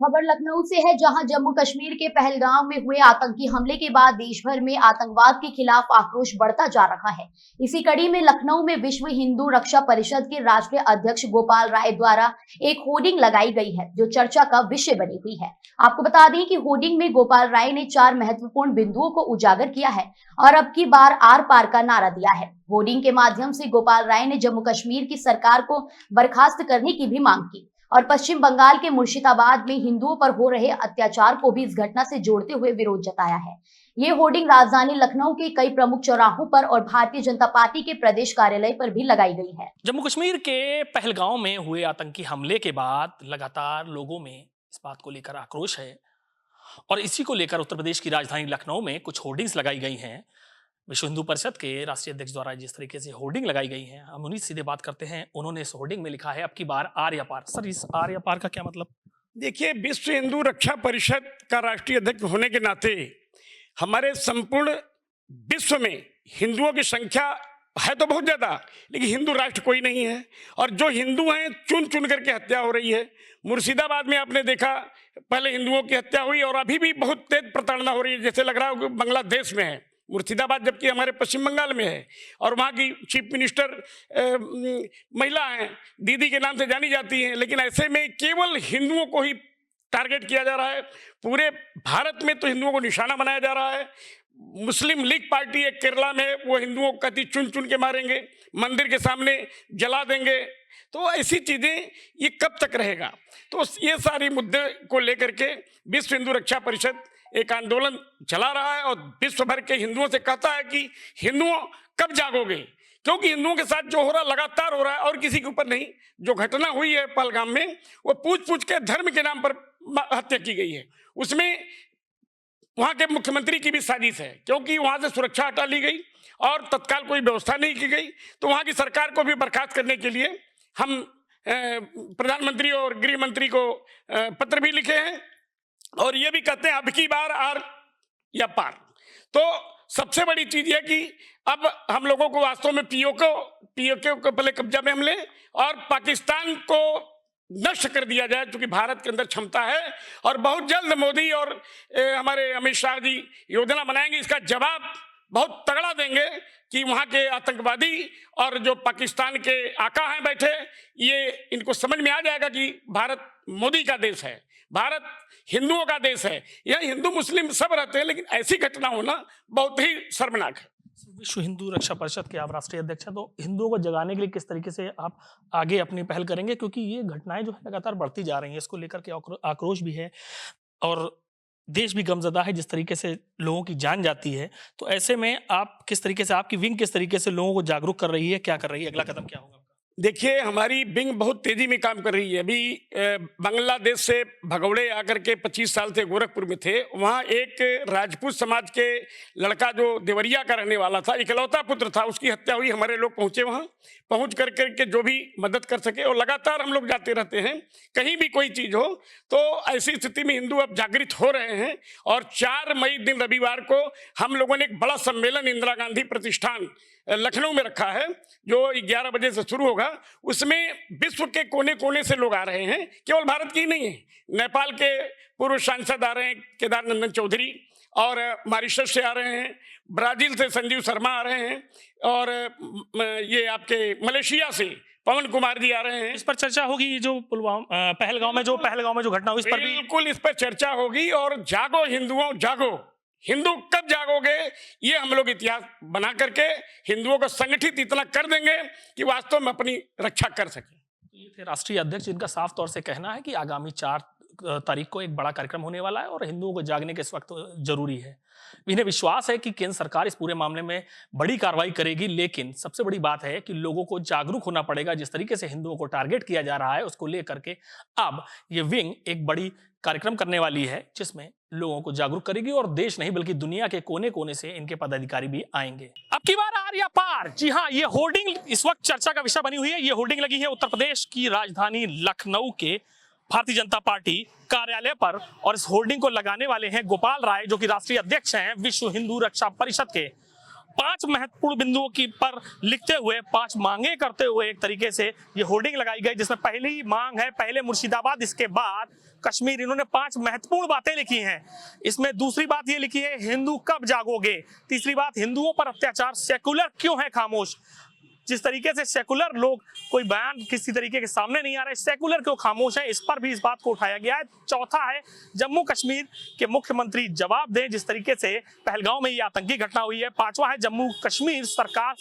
खबर लखनऊ से है, जहां जम्मू कश्मीर के पहलगाम में हुए आतंकी हमले के बाद देश भर में आतंकवाद के खिलाफ आक्रोश बढ़ता जा रहा है। इसी कड़ी में लखनऊ में विश्व हिंदू रक्षा परिषद के राष्ट्रीय अध्यक्ष गोपाल राय द्वारा एक होर्डिंग लगाई गई है, जो चर्चा का विषय बनी हुई है। आपको बता दें कि होर्डिंग में गोपाल राय ने 4 महत्वपूर्ण बिंदुओं को उजागर किया है और अब की बार आर पार का नारा दिया है। होर्डिंग के माध्यम से गोपाल राय ने जम्मू कश्मीर की सरकार को बर्खास्त करने की भी मांग की और पश्चिम बंगाल के मुर्शिदाबाद में हिंदुओं पर हो रहे अत्याचार को भी इस घटना से जोड़ते हुए विरोध जताया है। ये होर्डिंग राजधानी लखनऊ के कई प्रमुख चौराहों पर और भारतीय जनता पार्टी के प्रदेश कार्यालय पर भी लगाई गई है। जम्मू कश्मीर के पहलगांव में हुए आतंकी हमले के बाद लगातार लोगों में इस बात को लेकर आक्रोश है और इसी को लेकर उत्तर प्रदेश की राजधानी लखनऊ में कुछ होर्डिंग्स लगाई गई हैं। विश्व हिंदू परिषद के राष्ट्रीय अध्यक्ष द्वारा जिस तरीके से होर्डिंग लगाई गई है, हम उन्हीं सीधे बात करते हैं। उन्होंने इस होर्डिंग में लिखा है, अब की बार आर या पार। सर, इस आर या पार का क्या मतलब? देखिए, विश्व हिंदू रक्षा परिषद का राष्ट्रीय अध्यक्ष होने के नाते हमारे संपूर्ण विश्व में हिंदुओं की संख्या है तो बहुत ज़्यादा, लेकिन हिंदू राष्ट्र कोई नहीं है और जो हिंदू हैं चुन चुन करके हत्या हो रही है। मुर्शिदाबाद में आपने देखा, पहले हिंदुओं की हत्या हुई और अभी भी बहुत तेज प्रताड़ना हो रही है, जैसे लग रहा है बांग्लादेश में है मुर्शिदाबाद, जबकि हमारे पश्चिम बंगाल में है। और वहाँ की चीफ मिनिस्टर महिला हैं, दीदी के नाम से जानी जाती हैं, लेकिन ऐसे में केवल हिंदुओं को ही टारगेट किया जा रहा है। पूरे भारत में तो हिंदुओं को निशाना बनाया जा रहा है। मुस्लिम लीग पार्टी है केरला में, वो हिंदुओं को कति चुन चुन के मारेंगे, मंदिर के सामने जला देंगे। तो ऐसी चीज़ें ये कब तक रहेगा? तो ये सारी मुद्दे को लेकर के विश्व हिंदू रक्षा परिषद एक आंदोलन चला रहा है और विश्व भर के हिंदुओं से कहता है कि हिंदुओं कब जागोगे, क्योंकि हिंदुओं के साथ जो हो रहा लगातार हो रहा है और किसी के ऊपर नहीं। जो घटना हुई है पहलगाम में, वो पूछ पूछ के धर्म के नाम पर हत्या की गई है। उसमें वहाँ के मुख्यमंत्री की भी साजिश है, क्योंकि वहाँ से सुरक्षा हटा ली गई और तत्काल कोई व्यवस्था नहीं की गई। तो वहाँ की सरकार को भी बर्खास्त करने के लिए हम प्रधानमंत्री और गृह मंत्री को पत्र भी लिखे हैं और ये भी कहते हैं अब की बार आर या पार। तो सबसे बड़ी चीज है कि अब हम लोगों को वास्तव में पीओके को पहले कब्जा में हम लें और पाकिस्तान को नष्ट कर दिया जाए, क्योंकि भारत के अंदर क्षमता है और बहुत जल्द मोदी और हमारे अमित शाह जी योजना बनाएंगे। इसका जवाब बहुत तगड़ा देंगे कि वहाँ के आतंकवादी और जो पाकिस्तान के आका हैं बैठे, ये इनको समझ में आ जाएगा कि भारत मोदी का देश है, भारत हिंदुओं का देश है। यह हिंदू मुस्लिम सब रहते हैं, लेकिन ऐसी घटना होना बहुत ही शर्मनाक है। विश्व हिंदू रक्षा परिषद के आप राष्ट्रीय अध्यक्ष हैं, तो हिंदुओं को जगाने के लिए किस तरीके से आप आगे अपनी पहल करेंगे? क्योंकि ये घटनाएं जो है लगातार बढ़ती जा रही हैं, इसको लेकर के आक्रोश भी है और देश भी गमजदा है जिस तरीके से लोगों की जान जाती है। तो ऐसे में आप किस तरीके से, आपकी विंग किस तरीके से लोगों को जागरूक कर रही है, क्या कर रही है, अगला कदम क्या होगा? देखिए, हमारी विंग बहुत तेजी में काम कर रही है। अभी बांग्लादेश से भगौड़े आकर के 25 साल से गोरखपुर में थे। वहाँ एक राजपूत समाज के लड़का जो देवरिया का रहने वाला था, इकलौता पुत्र था, उसकी हत्या हुई। हमारे लोग पहुँचे वहाँ, पहुँच करके जो भी मदद कर सके, और लगातार हम लोग जाते रहते हैं। कहीं भी कोई चीज़ हो तो ऐसी स्थिति में हिंदू अब जागृत हो रहे हैं। और 4 मई दिन रविवार को हम लोगों ने एक बड़ा सम्मेलन इंदिरा गांधी प्रतिष्ठान लखनऊ में रखा है, जो 11 बजे से शुरू होगा। उसमें विश्व के कोने कोने से लोग आ रहे हैं, केवल भारत की ही नहीं है। नेपाल के पूर्व सांसद आ रहे हैं, केदार नंदन चौधरी, और मॉरिशस से आ रहे हैं, ब्राजील से संजीव शर्मा आ रहे हैं, और ये आपके मलेशिया से पवन कुमार जी आ रहे हैं। इस पर चर्चा होगी, जो पहलगांव में जो घटना हुई, इस पर भी बिल्कुल इस पर चर्चा होगी। और जागो हिंदुओं जागो, हिंदू कब जागोगे, ये हम लोग इतिहास बना करके हिंदुओं को संगठित इतना कर देंगे कि वास्तव में अपनी रक्षा कर सके। ये थे राष्ट्रीय अध्यक्ष, जिनका साफ तौर से कहना है कि आगामी 4 तारीख को एक बड़ा कार्यक्रम होने वाला है और हिंदुओं को जागने के इस वक्त जरूरी है। इन्हें विश्वास है कि केंद्र सरकार इस पूरे मामले में बड़ी कार्रवाई करेगी, लेकिन सबसे बड़ी बात है कि लोगों को जागरूक होना पड़ेगा। जिस तरीके से हिंदुओं को टारगेट किया जा रहा है, उसको लेकर के अब ये विंग एक बड़ी कार्यक्रम करने वाली है, जिसमें लोगों को जागरूक करेगी और देश नहीं बल्कि दुनिया के कोने कोने से इनके पदाधिकारी भी आएंगे। अब की बार आर या पार, जी हाँ, ये होर्डिंग इस वक्त चर्चा का विषय बनी हुई है। ये होर्डिंग लगी है उत्तर प्रदेश की राजधानी लखनऊ के भारतीय जनता पार्टी कार्यालय पर और इस होर्डिंग को लगाने वाले हैं गोपाल राय, जो कि राष्ट्रीय अध्यक्ष हैं विश्व हिंदू रक्षा परिषद के। 5 महत्वपूर्ण बिंदुओं की पर लिखते हुए 5 मांगे करते हुए एक तरीके से ये होर्डिंग लगाई गई, जिसमें पहली मांग है पहले मुर्शिदाबाद, इसके बाद कश्मीर। इन्होंने 5 महत्वपूर्ण बातें लिखी हैं। इसमें दूसरी बात ये लिखी है, हिंदू कब जागोगे। तीसरी बात, हिंदुओं पर अत्याचार सेकुलर क्यों है खामोश। जिस तरीके से सेकुलर लोग कोई बयान किसी तरीके के सामने नहीं आ रहे, सेकुलर क्यों खामोश है, इस पर भी इस बात को उठाया गया है। चौथा है, जम्मू कश्मीर के मुख्यमंत्री जवाब दें जिस तरीके से पहलगांव में ये आतंकी घटना हुई है। पांचवा है, जम्मू कश्मीर सरकार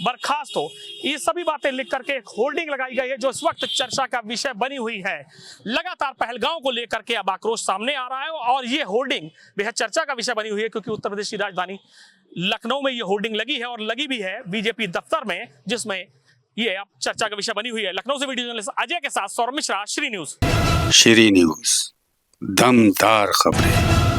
बर्खास्त हो। ये सभी बातें लिख करके एक होर्डिंग लगाई गई है जो इस वक्त चर्चा का विषय बनी हुई है। लगातार पहलगांव को लेकर के अब आक्रोश सामने आ रहा है और ये होर्डिंग बेहद चर्चा का विषय बनी हुई है, क्योंकि उत्तर प्रदेश की राजधानी लखनऊ में ये होर्डिंग लगी है और लगी भी है बीजेपी दफ्तर में, जिसमें ये अब चर्चा का विषय बनी हुई है। लखनऊ से वीडियो जर्नलिस्ट अजय के साथ सौरभ मिश्रा, श्री न्यूज। श्री न्यूज, दमदार खबरें।